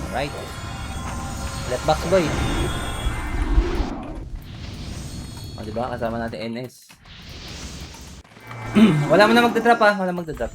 Right. Left box boy. O, diba? Kasama natin NS. Wala mo na magdadrop ha. Wala magdadrop.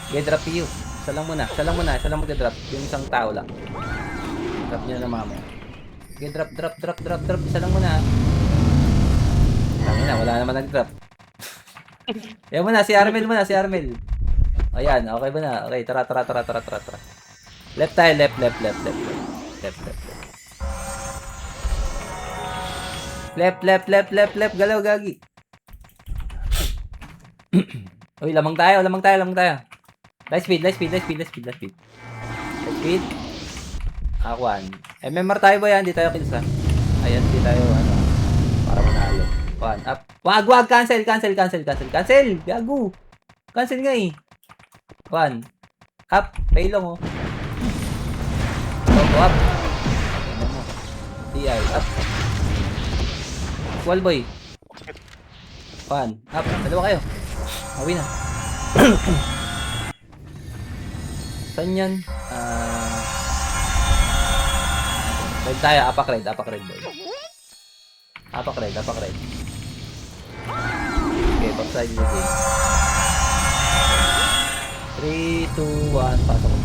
Okay, drop you. Isa lang muna. Isa lang magdadrop. Yung isang tao lang. Drop niya na mama. Okay, drop. Isa lang muna. Tangina, wala naman nag-drop. Yan muna, si Armel. Ayan, okay ba na? Okay, tara. Left tayo, left. Left. Galaw, gagi. Uy, lamang tayo. Light speed. Akuan. MMR tayo ba yan? Di tayo kilsa. Ayan, di tayo, para manalo. Akuan, up. Wag, cancel. Gago. Cancel nga eh. Akuan. Up. Pailong, oh. Up. Tingnan mo. DI, up. Wall boy. Akuan. Up. Dalawa kayo. Awi na. Saan yan? Red tayo. Apak red boy. Apak red. Okay, backside yung game. 3, 2, 1. Pasok ko.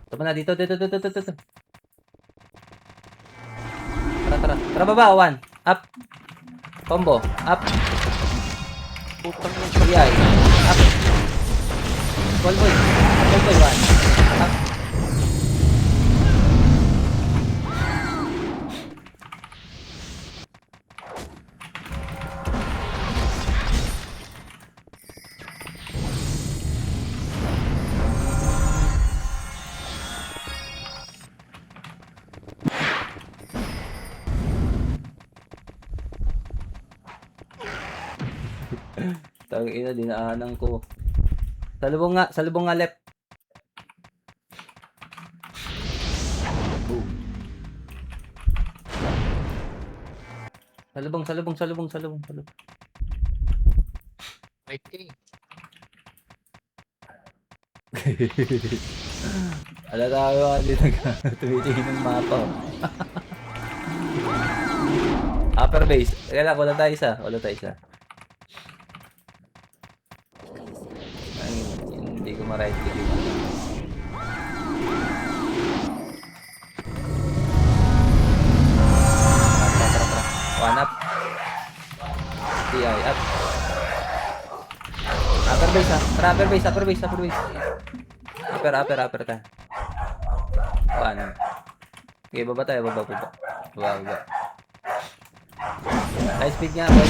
Ito na dito. Tara baba. 1. Up. Combo. Up. Putang na. PI. Up. Call boy. 1. Up. Tangina, dinaanan ko. Salubong nga left. Boom. Salubong. Right kay. Ala tayo ka dito tumitingin ng mapa. Upper base. Kaya lang, wala tayo isa. Hindi ko ma-right click yun. Tara. One up. TI up. Upper base ha. Tara, upper base. Upper ta. One. Okay, baba tayo. Baba. High speed nga, boy.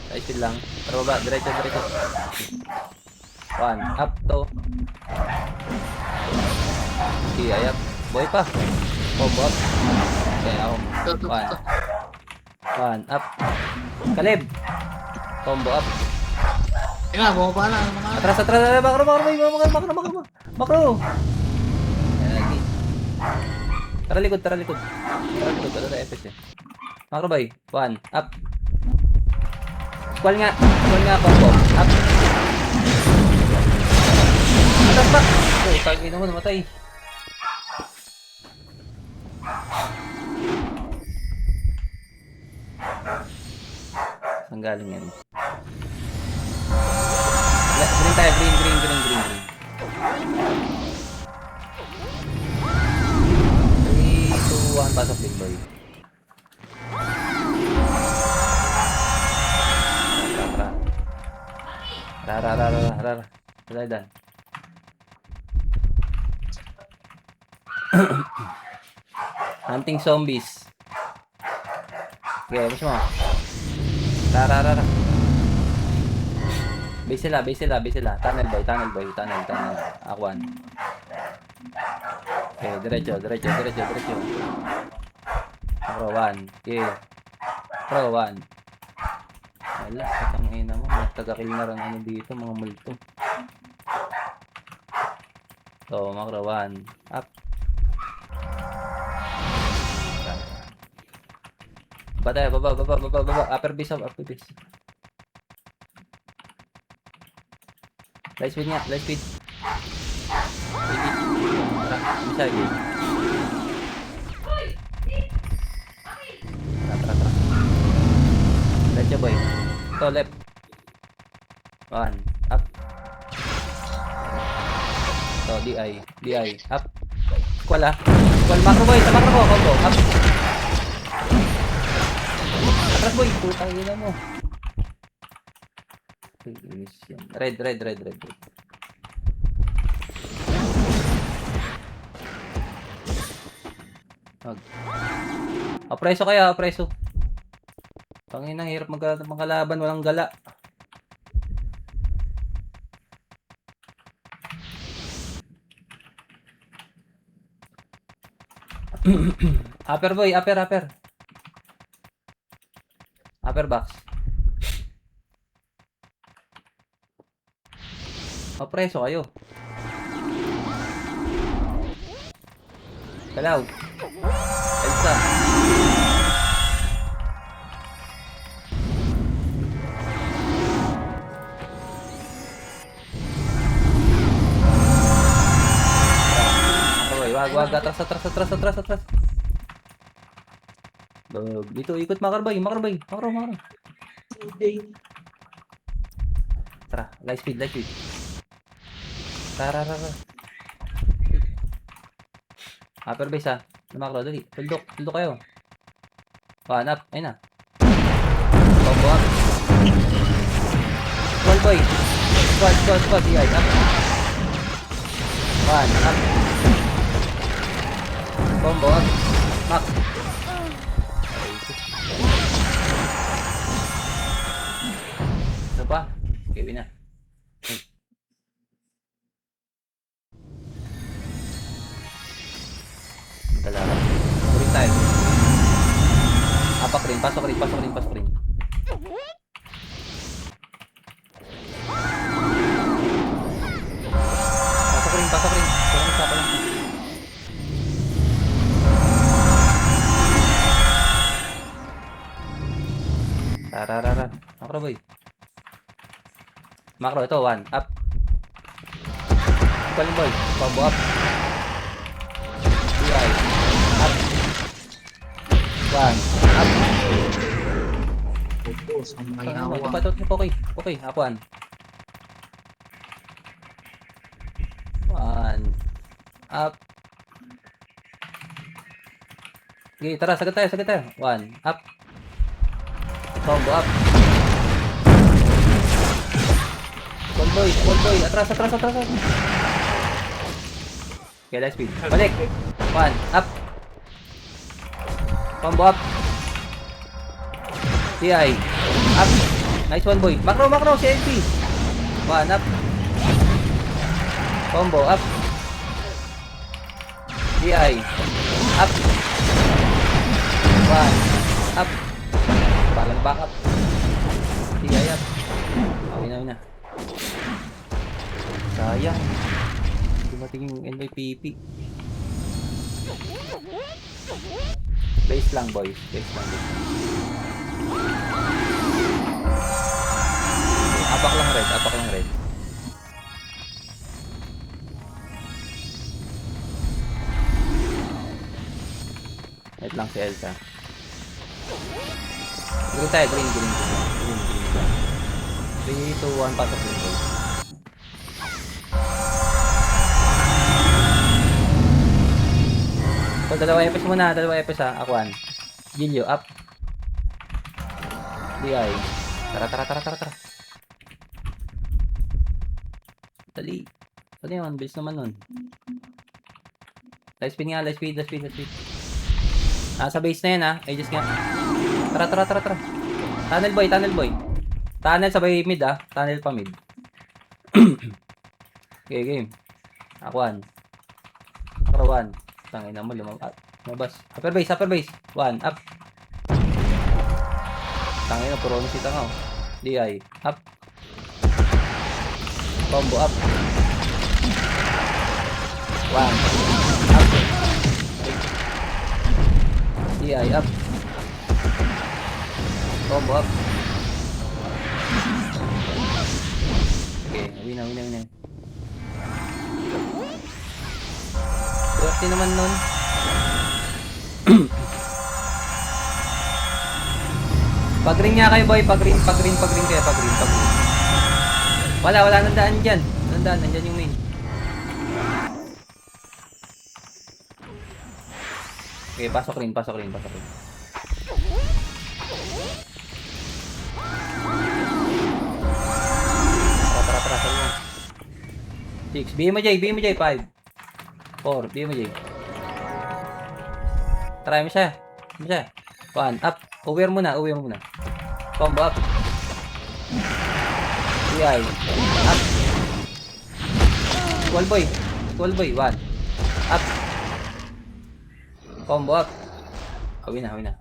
High speed lang. Tara baba, diretso. One, up to. Okay, ayap. Boy pa. Combo up. Okay, ako. One, up. Kalib. Combo up. Tingnan, bumaba na. Atras. Makro. Ayan lagi. Tara likod. Ano na FS eh. Makro boy. One, up. Squall nga, combo. Up. Atas pa. Oh, tagi naman, namatay. Saan galing yan? Green tayo, green. 3, 2, 1, pasok big boy. Tara. Dali. Hunting zombies. Okay, mas mo. Tara. Base sila, base sila, base sila. Tunnel boy, tunnel boy, tunnel. Akwan. Okay, diretso. Pro 1. Okay. Pro 1. Wala, katangina mo. Nagtaga-kill na rin ano dito, mga multo. So, macro 1. Up. Baba. Upper base. Light speed nga, light speed. Tara, bisa lagi. Tara. Diretso boy. To left. 1. Up. To DI. Up. Squall macro boy, sa macro ko. Combo. Up. Atras boy, putang ina mo. Red. Apreso kaya, apreso. Tangina, hirap magkalaban, walang gala. Upper boy, upper. Upper box. Preso kayo. Kalaw. Elsa. Wag. Atras. Dito, ikot makro. Tara, light speed. Tara. Upper base ha. Lumakro, dali. Tuldok kayo. One up. Ayun na. Combo up. Squall boy. Squall. DI. Up. One up. Combo up. Max. Ano pa? Okay, win na. Dalawa. Ulit tayo. Apak rin. Pasok rin. Pasok rin. Kung isa pa lang. Tararara. Macro boy. Macro ito. 1. Up. Calling boy. Combo up. DI. Up. 1. Up. Okay. Akuan. 1. Up. Okay, tara. Sagad tayo. 1. Up. Combo up. Squall boy. Atras. Okay, light speed. Balik. 1. Up. Combo up. DI. Up. Nice one boy. Macro. CNP. 1. Up. Combo up. DI. Up. 1. Up. Palang back up. DI up. Okay na. Sayang. Dumating yung NYPP. Base lang boys. Apak lang red. Wait lang si Elsa. Green tayo, green. 3, 2, 1, pasok din boys. So, dalawa FS ha. Akuan. Gilyo, up. DI. Tara. Dali. Ano yun? Bilis naman nun. Light speed. Sa base na yan ha. Aegis nga. Tara. Tunnel boy. Tunnel sabay mid ha. Tunnel pa mid. Okay, game. Aquan. Aquan. Tangin na mo, lumabas. Upper base, upper base. 1, up. Tangin na, puro na si Tangaw. DI, up. Combo, up. 1, up. DI, up. Combo, up. Okay, win. Swerte naman nun. Pag-green nga kayo boy, pag-green kayo, pag-green. Wala nang daan dyan. Nandyan yung main. Okay, pasok rin. Tara, sabi mo. 6, BM mo Jay, 5. 4, BM mo Jay. Try mo siya. 1, up. Over mo na. Combo up. DI. Up. Squall boy. 1. Up. Combo up. Awin na.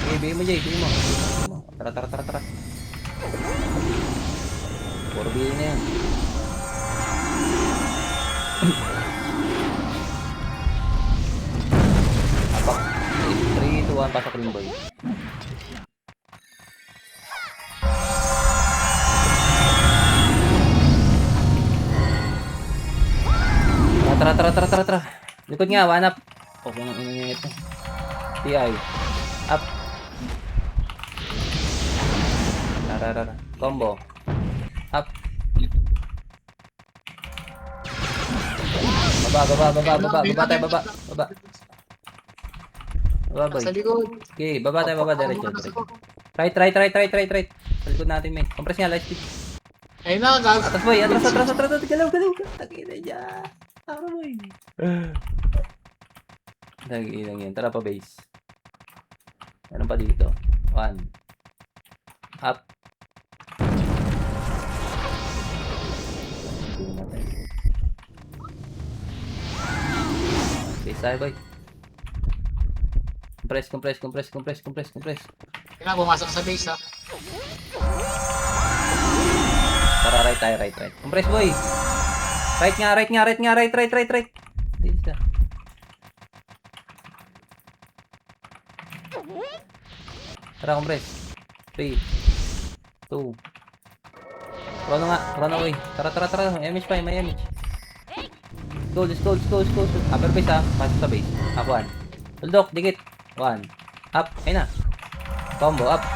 Okay, bigay mo Jay. Tara. 4 billion na yan. Apak. 3, 2, 1. Pasok rin boy. Tara. Likod nga, 1 up. Okay nang inangit na. TI. Up. Tara. Combo. Up. Baba tayo, baba. Baba boy. Sa likod. Okay, baba tayo, diretso. Right. Sa likod natin, men. Compress nga, light speed. Ayun na, gag. Atras boy, atras. Galaw. Tagina dyan. Tara boy. Tagina yan. Tara pa base. Meron pa dito. 1. Up. Base tayo boy. Compress. Ayun na, bumasok sa base ha. Tara, right tayo. Compress boy. Right. Dito siya. Tara, compress. 3, 2. Chrono boy. Tara. May MH pa, may MH. Let's go. Upper base ha. Pasok sa base. Up 1. Tuldok, dikit. 1. Up. Ayun na. Combo, up. 2.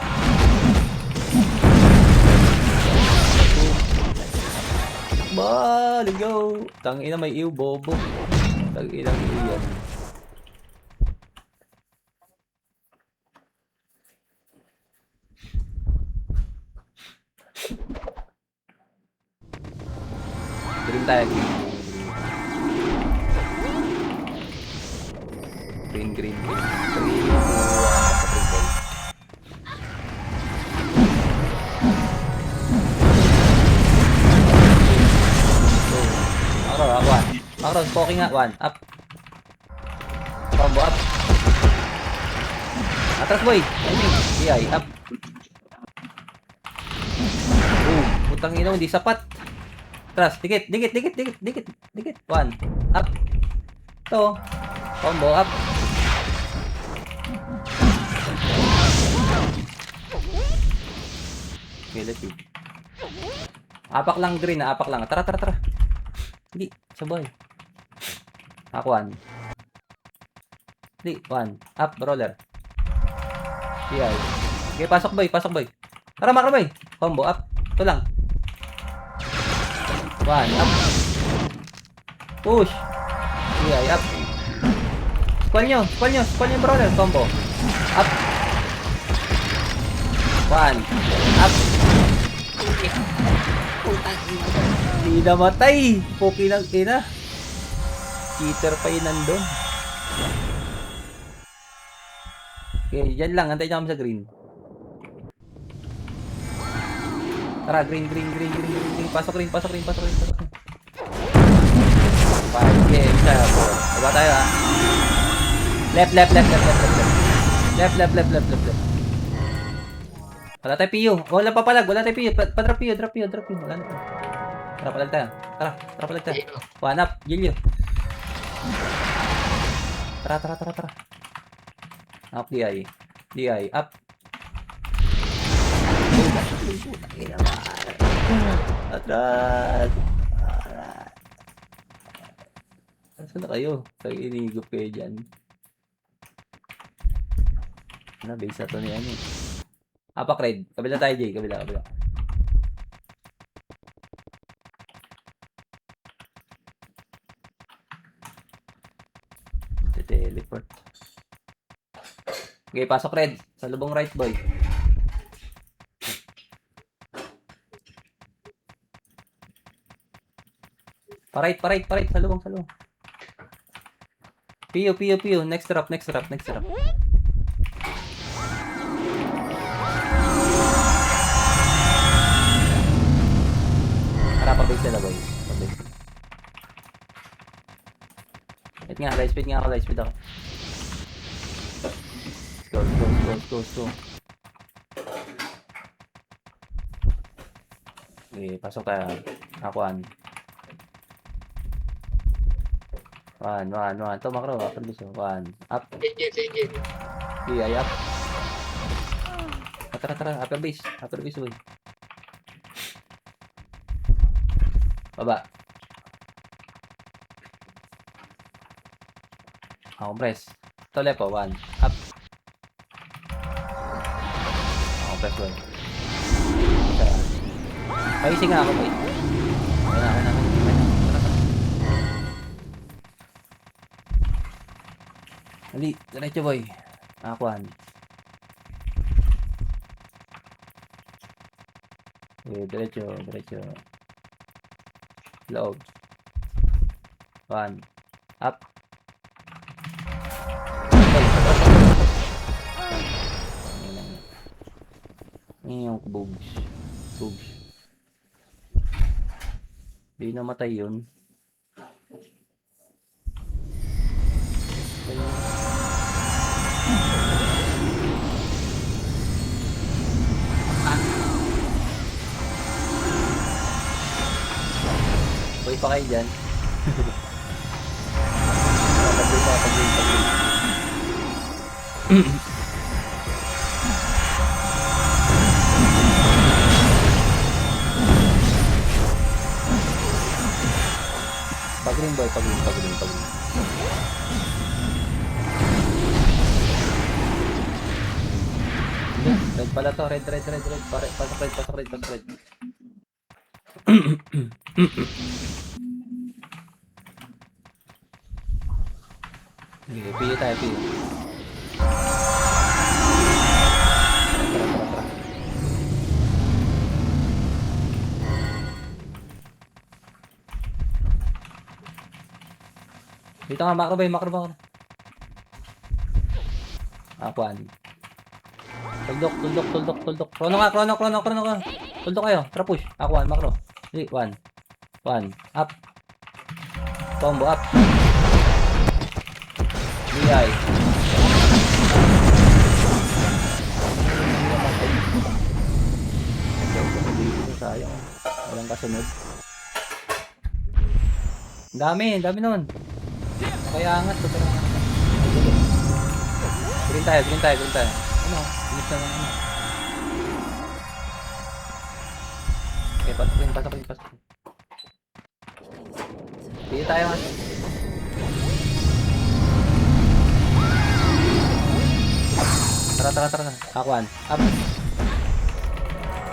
Let's go. Tangina, may ew, bobo. Tangina, may ew yan. Green tayo, green. 3, 2, 1. Macro, poking nga. 1, up. Combo up. Atras boy. DI, up. Putang ina, hindi sapat. Atras, dikit. 1, up. To. Combo up. Okay, let's see. Apak lang green, apak lang. Tara. Hindi, sabay. Aquan. Hindi, 1. Up, roller. DI. Okay, pasok boy. Tara, macro boy. Combo up. Ito lang. 1, up. Push. DI, up. Squall nyo yung brawler. Combo. Up. 1. Up. Hindi namatay. Poki ng ina. Cheater pa yun nandun. Okay, dyan lang. Antay nyo kami sa green. Tara, green. Pasok rin. Five, game, isa. Baba tayo, ha. Left. Left. Wala tayo PU. Wala tayo PU. Drop PU. Wala na. Tara, palag tayo. Tara, palag tayo. One up, Gilio. Tara. Up, DI, up. Atras. Saan na kayo? Kayo inigop kayo dyan. Base na to ni ano. Apak raid. Kabila tayo, Jay. Kabila. Teleport. Okay, pasok red. Sa lubong right, boy. Pa-right. Sa lubong. PU. Next drop. Tara, pa-base sila, boy. Pa-base. Wait nga, light speed ako. Go. Okay, pasok tayo. Akuan. One. Ito, makro. Upper base. One. Up. Sige. DI up. Tara. Upper base, boy. Baba. Ako press. Ito lepo. One. Up. Ako press, boy. Paising nga ako, boy. Kaya na. Dali, diretso, boy. Akuan. Okay, diretso. Loob. One. Up. Ini yung bugs. Di namatay yun. Boy pa kayo dyan. Pag-green, boy. Red pala to. Red. Pasok red. Okay, PU tayo. Tara. Dito nga, macro. Akuan. Tuldok. Krono ka. Tuldok kayo. Tara, push. Akuan, macro. 3, 1. Up. Combo up. DI. Sayang. Walang kasunod. Dami nun. Kaya angat. Green tayo. Ano? Bilis na lang. Okay, pasok. Hindi tayo nga. Tara. Akuan. Up.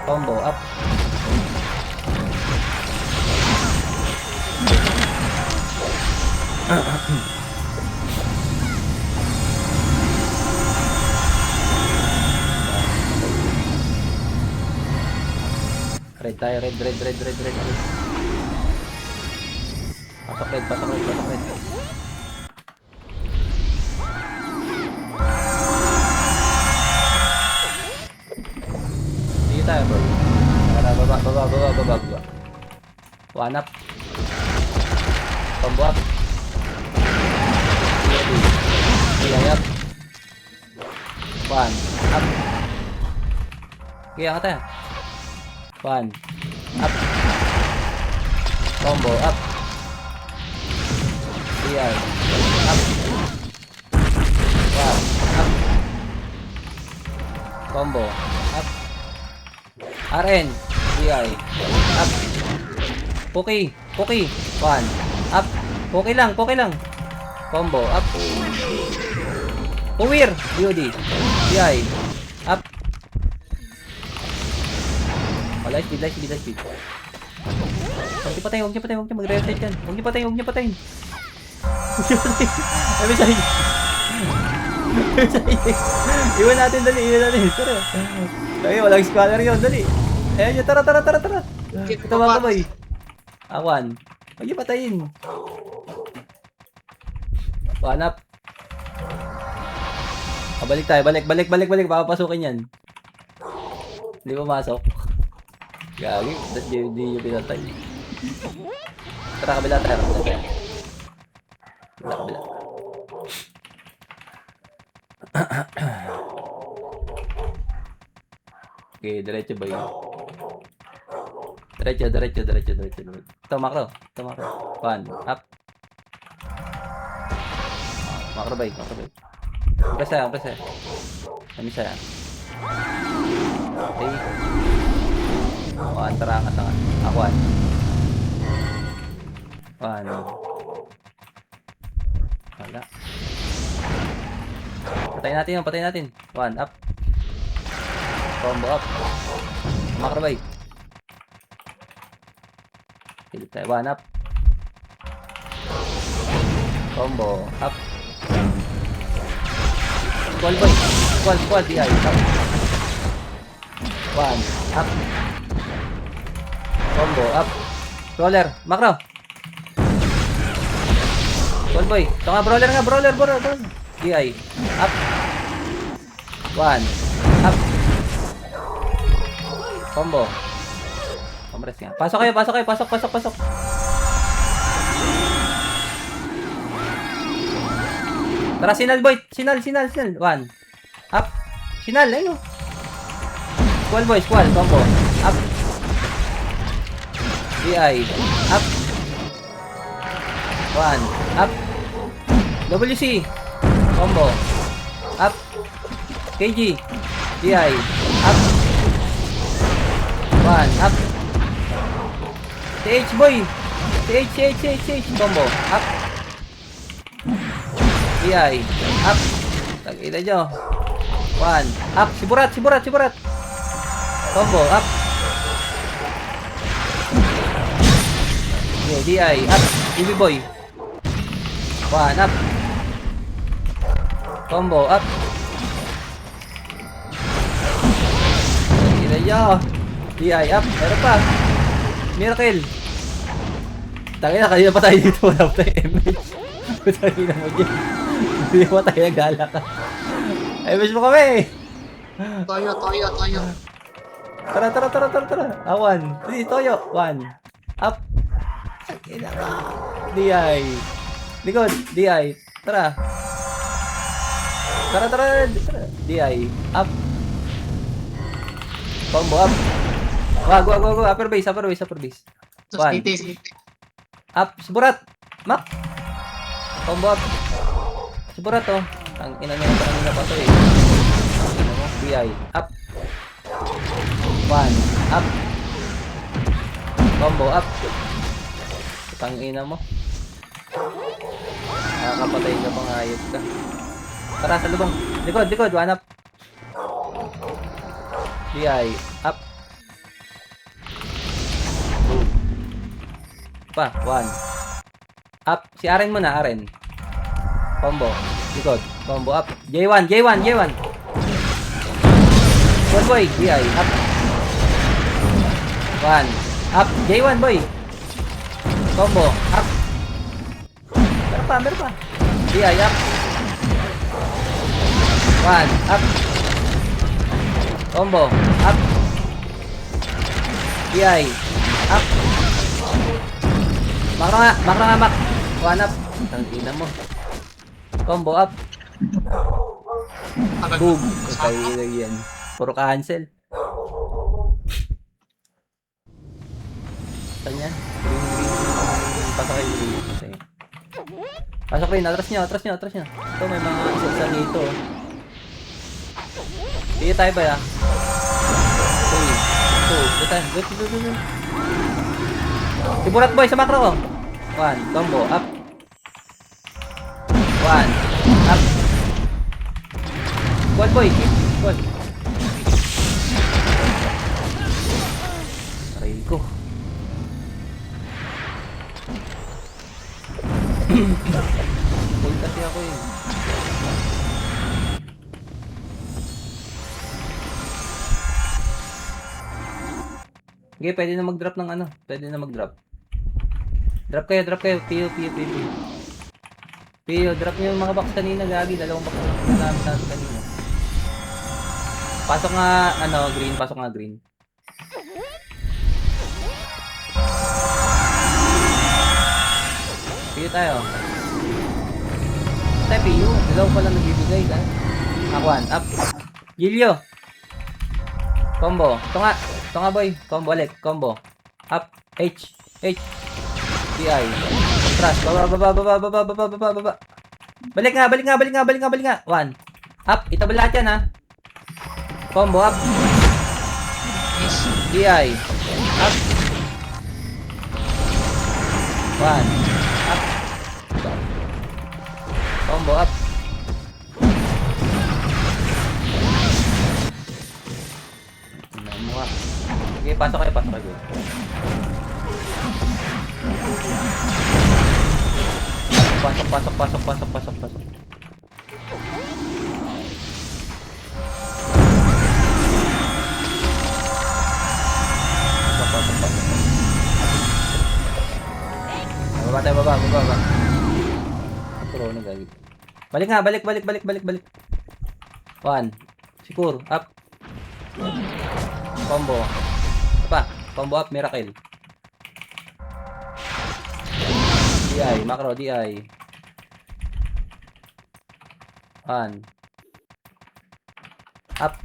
Combo. Up. Red tayo. Red. Pasok red. Sige tayo, bro. Tara, baba. One up. Combo up. DI up. One up. Okay, angkat tayo. One up. Combo up. DI up. One up. Combo up. RN DI up. Poki. One up. Poki lang. Combo up. Puwir DOD DI up. Wala speed. Huwag niyo patayin. Magre-reset yan. Huwag niyo patayin. Ay, may sahin. Iwan natin, dali. Tara. Tayo, walang squatter yun, dali. Ayan yun, tara. Ito mga kamay. Awan. Huwag niyo patayin. One up. Balik tayo, balik. Papapasukin yan. Hindi pumasok. Gagi, hindi nyo pinatay. Tara, kabila tayo. Kabila. Okay, diretso ba yun? Diretso. Ito, macro. One, up. Macro ba? Press saya. Kami saya. Okay. One, tara, angat. One. Wala. Patayin natin. One, up. Combo up. Macro ba? Hilip tayo. One, up. Combo up. Squall, DI, up. One, up. Combo, up. Brawler, macro. Squall boy. Ito nga, brawler. DI, up. One, up. Combo. Compress nga. Pasok kayo. Pasok. Tara, sinal boy. Sinal. One. Up. Sinal, ayun. Squall boy. Combo. Up. DI. Up. One. Up. WC. Combo. Up. KG. DI. Up. One. Up. TH boy. TH. Combo. Up. DI. Up. Tagila nyo. One. Up. Siburat. Combo. Up. Okay, DI. Up. BB boy. One. Up. Combo. Up. Tagila nyo. DI. Up. Meron pa. Miracle. Tangina, kanina pa tayo dito. Wala pa tayo MH. Tangina mo dyan. Hindi mo tayo nagala ka. MH mo kami. Toyo. Tara. One. Toyo. One. Up. Tangina ka. DI. Likod. DI. Tara. DI. Up. Combo up. Wag. Upper base. One. Up. Suburat. Mak. Combo up. Suburat oh. Ang ina niya kanina pa to eh. Ano mo? DI. Up. One. Up. Combo up. Tang ina mo. Nakakapatay ka pang ayos ka. Tara sa lubong. Likod. One up. DI. Up. Pa. One. Up. Si Aren mo na, Aren. Combo. Likod. Combo up. J1. One boy. DI. Up. One. Up. J1 boy. Combo. Up. Meron pa. DI. Up. One. Up. Combo. Up. DI. Up. Makro nga, mak. One up. Ang ina mo. Combo up. Agad Boom. sa Kaya yan. Puro cancel. Saan yan? Green. Pasok kayo green. Okay. Pasok rin. Atras nyo. Ito may mga isa dito. Dito tayo ba ya? 3, 2, dito. Tiburat boy sa macro ko. 1, combo, up. 1, up. Goal boy. Goal. Aray ko. Goal kasi ako eh. Okay, pwede na mag-drop ng ano. Pwede na mag-drop. Drop kayo. Pio, drop nyo yung mga box kanina, gagi. 2 box na namin natin kanina. Pasok nga, green. Pasok nga green. Pio tayo. Tayo, Pio. 2 pa lang nagbibigay. Aquan, up. Gilio. Combo. Ito nga boy. Combo ulit. Combo. Up. H. DI. Trust. Baba. Balik nga. 1. Up. Itabal lahat yan ha. Combo up. DI. Up. 1. Up. Combo up. Okay, pasok kayo. Pasok. Baba. Corona gagi. Balik nga, balik. 1. Secure, up. Combo. Apa? Combo up, miracle. DI, macro, DI. 1. Up.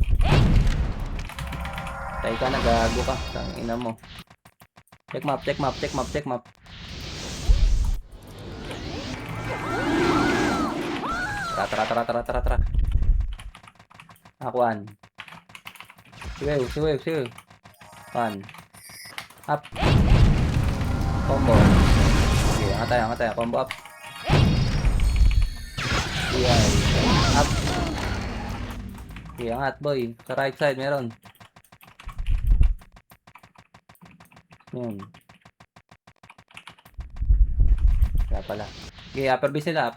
Tay ka na, gago ka. Tangina mo. Check map. Tara. Akuan. Siwew. 1. Up. Combo. Okay, angat tayo. Combo up. DI. Up. Okay, angat boy. Sa right side meron. Yun. Kaya pala. Okay, upper base nila.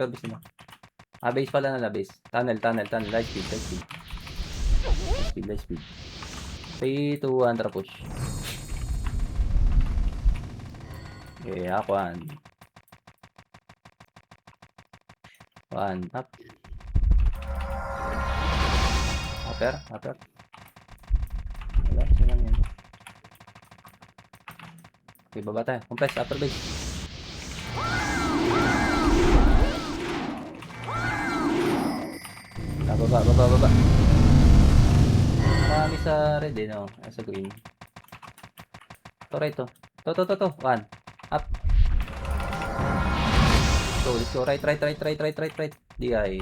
Base pala na base. Tunnel. Light speed. 3, 2, 1, tara push. Okay, Aquan. 1, up. Upper. Wala, silang yan. Okay, baba tayo. Compress, upper base. Baba. Marami sa red eh, no? Sa green. Ito, right to. 1. Up. Let's go. Right. DI.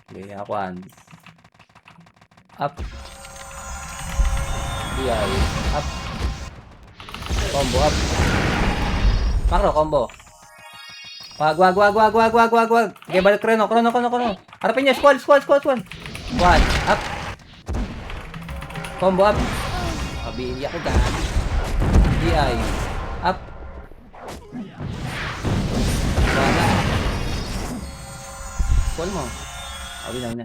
Okay, Aquan. Up. DI. Up. Combo up. Macro, combo. Wag. Okay, balik Krono. Harapin niya, squall. 1. Up. Combo up. Mabili ako dahil. DI. Up. Wala. Squall mo. Wala.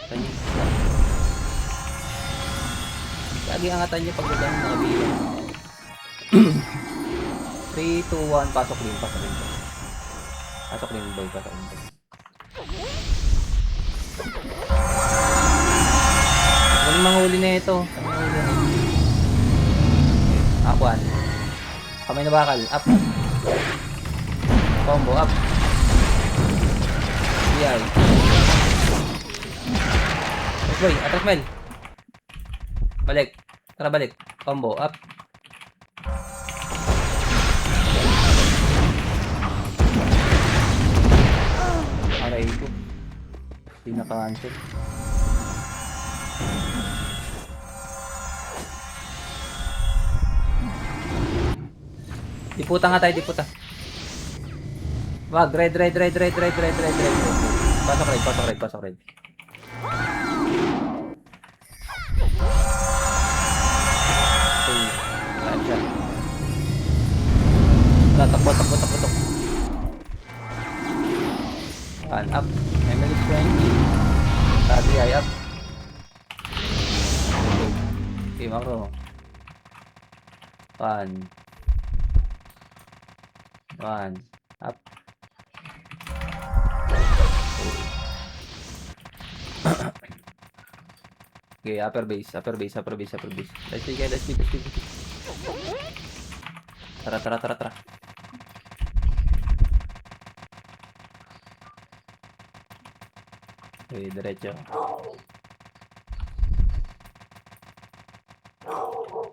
Tanya. Lagi angatan niya pag gagawin nakabili. 3, 2, 1, pasok rin boy. Walang manghuli na ito. Aquan. Kamay na bakal. Up. Combo. Up. DI. Let's boy. Attack Mel. Balik. Tara balik. Combo. Up. Aray ko. Hindi naka-cancel. Diputa nga tayo, diputa. Wag, red. Pasok red. Okay, saan siya? Takbo. One up. Emily strength. Tadi ay up. Okay, makro. One. Up. Okay, upper base. Let's see. Tara. Okay, diretso.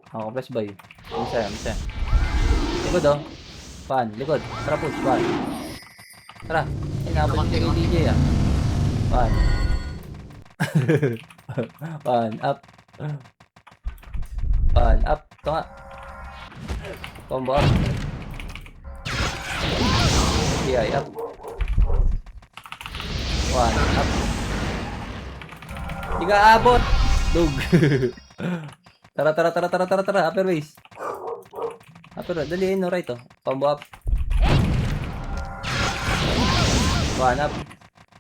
Ako, press by. Isa. Likod oh. Pan, likod. Tara push, pan. Tara. Inabot yung DJ ah. Pan. Pan, up. Ito nga. Combo up. DI up. One up. Di ka abot. Dug. Tara. Upper base. Dali no right oh. Combo up. One up.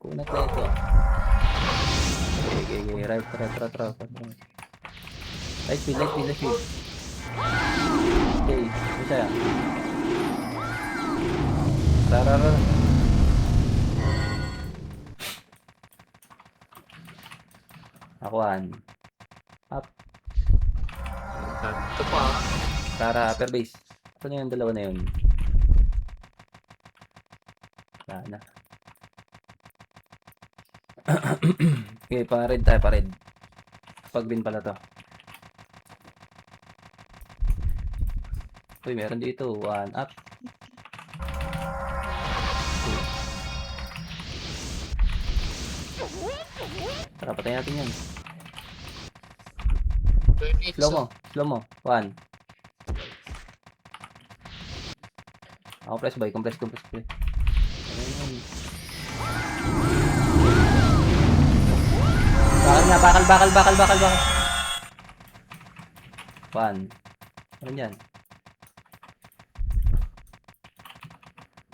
Kunat na ito. Okay. Right. Light speed. Okay. Isa yan. Tara. Akuan. Up. Ito pa. Tara, upper base. Ito na yung dalawa na yun. Wala na. Okay, pa-red tayo, pa-red. Pag green pala to. Uy, meron dito. One up. Okay. Tara, patay natin yan. Slow mo. One. Ako press by. Compress. Ayun. Bakal. One. Ano yan?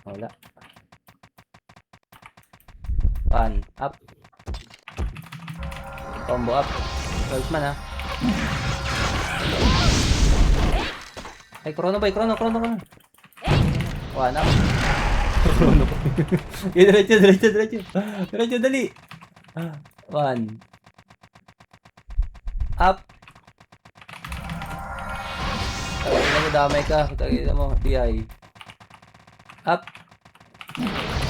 Wala. One. Up. Combo up. First man ha. Ay, chrono. One up. Chrono pa. Diretso, dali. One. Up. Tagina mo, damay ka. Tagina mo, DI. Up.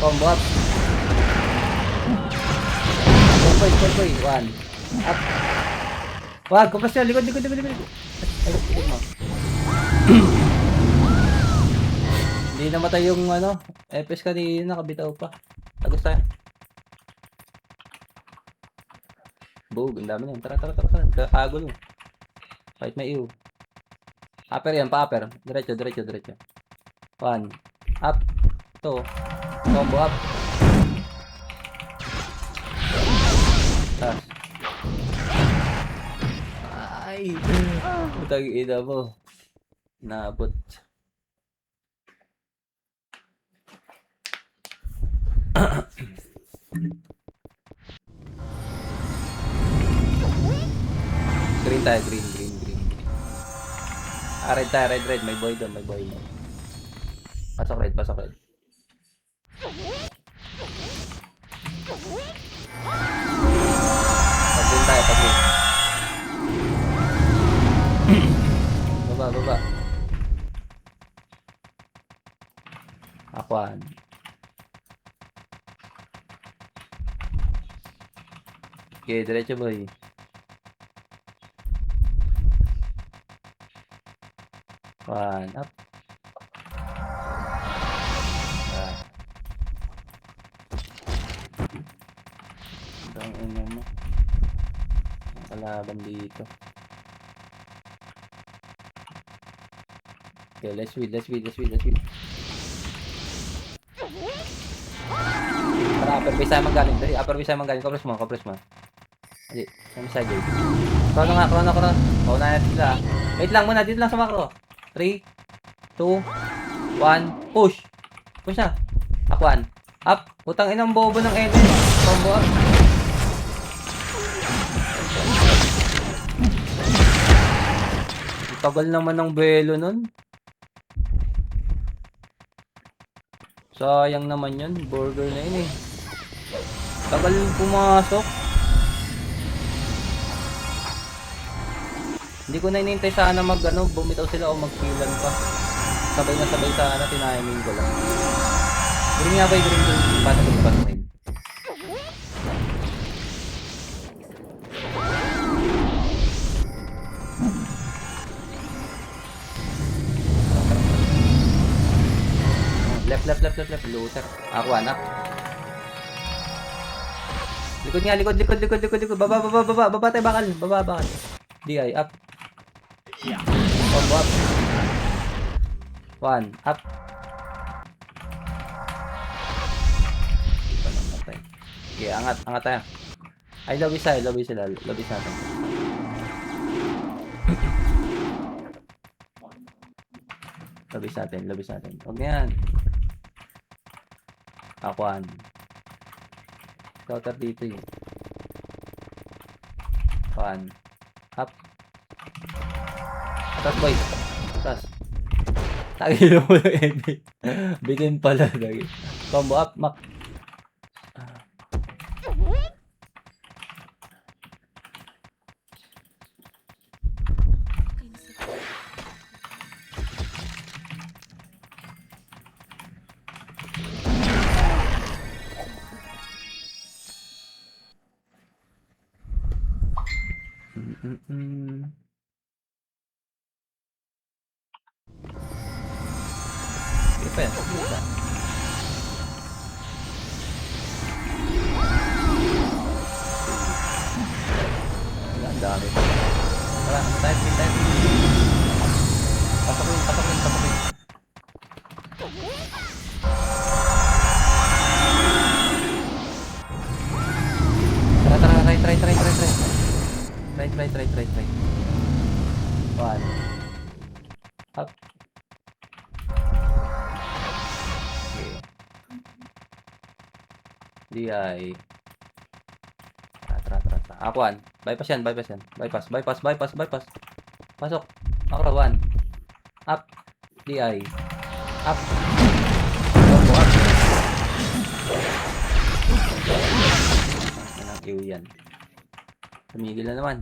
Combo up. Combo. One. Up. Wag, compress yan. Likod. Ay, likod mo. Hindi namatay yung FS kanina, nakabitaw pa. Tagos tayo. Bog, ang dami yan. Tara. Kagul mo. Kahit may iyo. Upper yan, pa-upper. Diretso. One. Up. Ito. Combo up. Tas. Ay. Putang ina mo. Naabot. Green tayo, green. Red tayo, red. May boy doon. Pasok red. Pag green tayo, pag green. Baba. One. Okay, diretso boy. One, up. Ah. Ang ina mo. Ang kalaban dito. Okay, let's win. Tara, upper base tayo manggaling. Dali, upper base tayo manggaling. Kapres mo. Dali, kami sa gate. Chrono. Pauna natin sila. Wait lang muna, dito lang sa macro. 3, 2, 1, push. Push na. Akwan. Up. Putang inang bobo ng Eden. Combo up. Tagal naman ng belo nun. Sayang naman yun. Burger na yun eh. Tagal pumasok. Hindi ko na inintay sana bumitaw sila o mag-killan pa. Sabay sana, tiniming ko lang. Green nga ba yung green. Pasakin. Left. Loser. Ako, anak. Likod nga, likod. Baba tayo bakal. Baba. DI, up. Combo up. 1, up. Okay, angat tayo. Ay, lobby sila. Lobby natin. Lobby natin. Huwag na yan. Akuan. Scouter dito eh. 1. Up. Atas boy. Atas. Tagilo mo yung edit. Bitin pala. Combo up, Mac. Apa ya? Bisa. Ang dami. Wala, type. Pasokin. Try. 1. Up. Okay. DI. Tara. Akuan. Bypass yan. Bypass. Pasok. Makro 1. Up. DI. Up. Combo up. Anong Q yan. Tumigil na naman.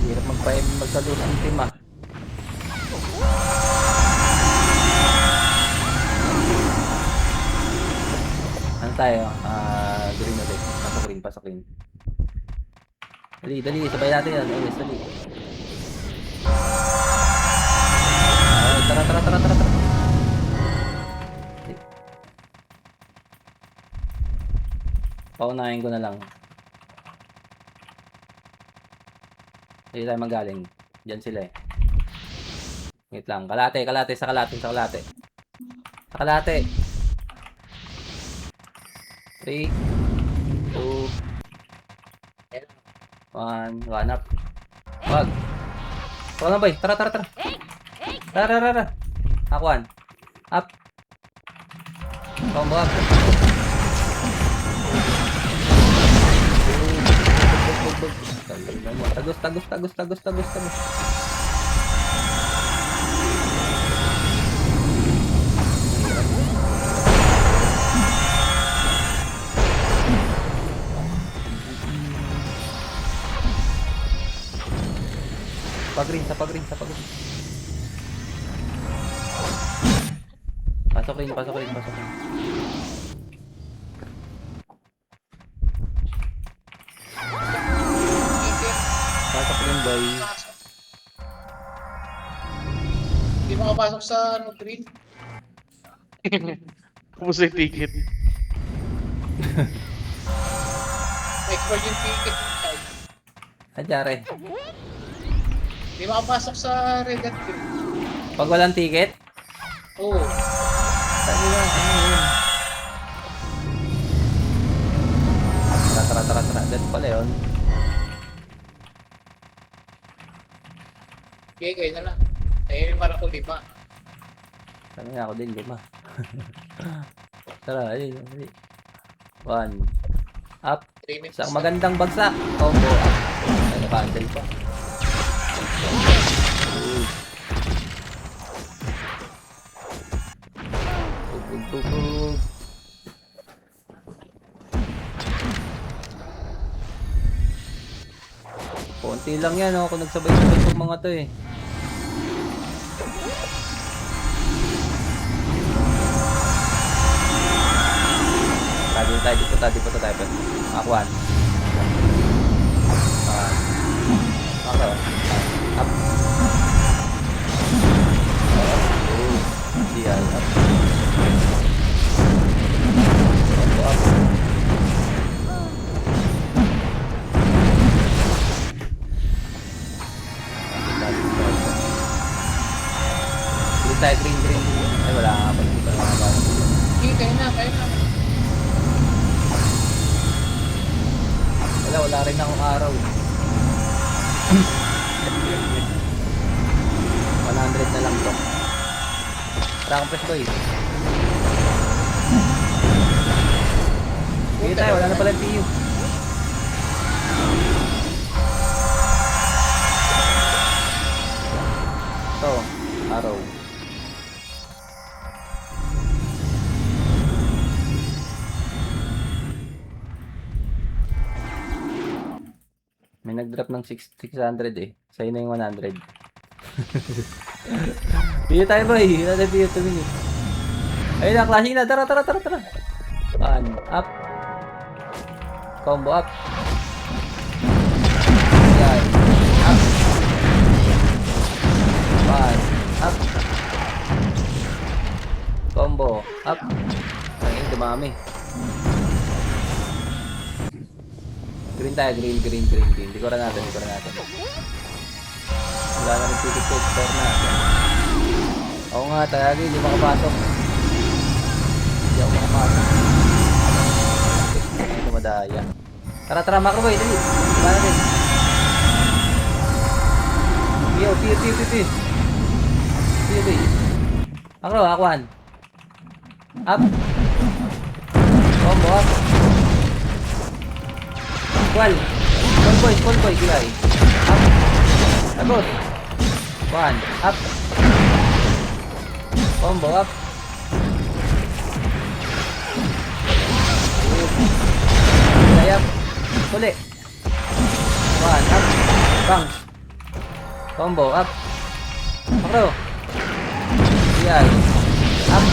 Hirap magsalus ang team ah. Ano tayo? Green ulit. Pasokin. Dali. Sabay natin yan. Ayos, dali. Tara. Paunahin ko na lang. Hindi tayo magaling. Diyan sila eh. Wait lang. Kalate. Sa kalate. 3, 2, 1 up. Wag. Tara boy. Tara. Tara. Akuan. Up. Combo up. Tagus. Pag-green, sa pag-green, sa pag-green. Pasok rin, pasok rin, pasok rin. Pasok rin, boy. Hindi makapasok sa ano, green. Kumusta yung ticket? Expert yung ticket. Adyari. Hindi makapasok sa red at green. Pag walang ticket, Oo. sabi na, ano yun? Tara. Ganun pala yun. Okay, kayo na lang. Ayun para ko 5. Sabi nga ako din, 5. Tara, ayun. 1. Up. 3 minutes. Isang magandang bagsak. Combo up. Ay, na-cancel pa. Bug. Konti lang yan, oh, kung nagsabay-sabay itong mga to eh. Dito tayo. Aquan. Ako. Up. Diyan, up. Up. Green. Ay, wala nga pa. Hindi pa nakagawa. Okay, kayo na. Wala rin akong araw. 100 na lang to. Tara kang press boy. Sige tayo, wala na pala yung PU. Ito, araw. May nag-drop ng 600 eh. Sa'yo na yung 100. Piyo tayo boy. Natin piyo 2 minutes. Ayun na, clashing na. Tara. One, up. Combo up. Yan. Up. One, up. Combo up. Ayun, dumami. Green tayo, green. Hindi ko natin. Wala na rin ticket to explore na. Oo nga, talaga, hindi makapasok. Hindi ako makapasok. Hindi madaya. Tara, macro boy, dali. Wala na rin. Piyo. Piyo boy. Macro, akuan. Up. Combo up. Call boy, gilay. Up. Agos. 1. Up. Combo up. Gilay up. Uli. 1. Up. Bounce. Combo up. Makro. Gilay. Up.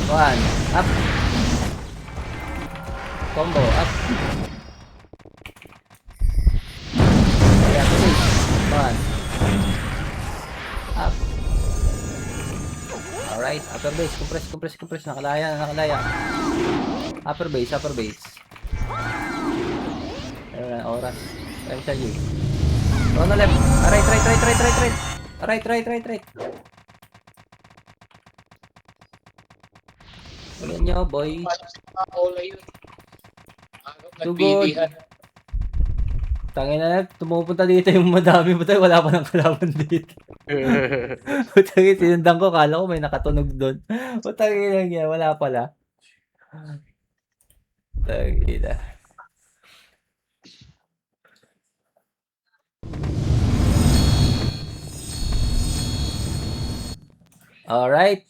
1. Up. Combo up. One. Up. Alright, upper base, compress. Nakalaya. Upper base. Ayun na, oras. Time siya, G. Go na left. Right. Right. Ulan nyo, boy. Pasok sa Ola yun. Tugod. Nagbibihan. Tangin na, tumupunta dito yung madami mo tayo. Wala pa ng kalaban dito. Putangin, sinundan ko. Kala ko may nakatunog doon. Putangin lang yan. Wala pala. Tangin na. Alright.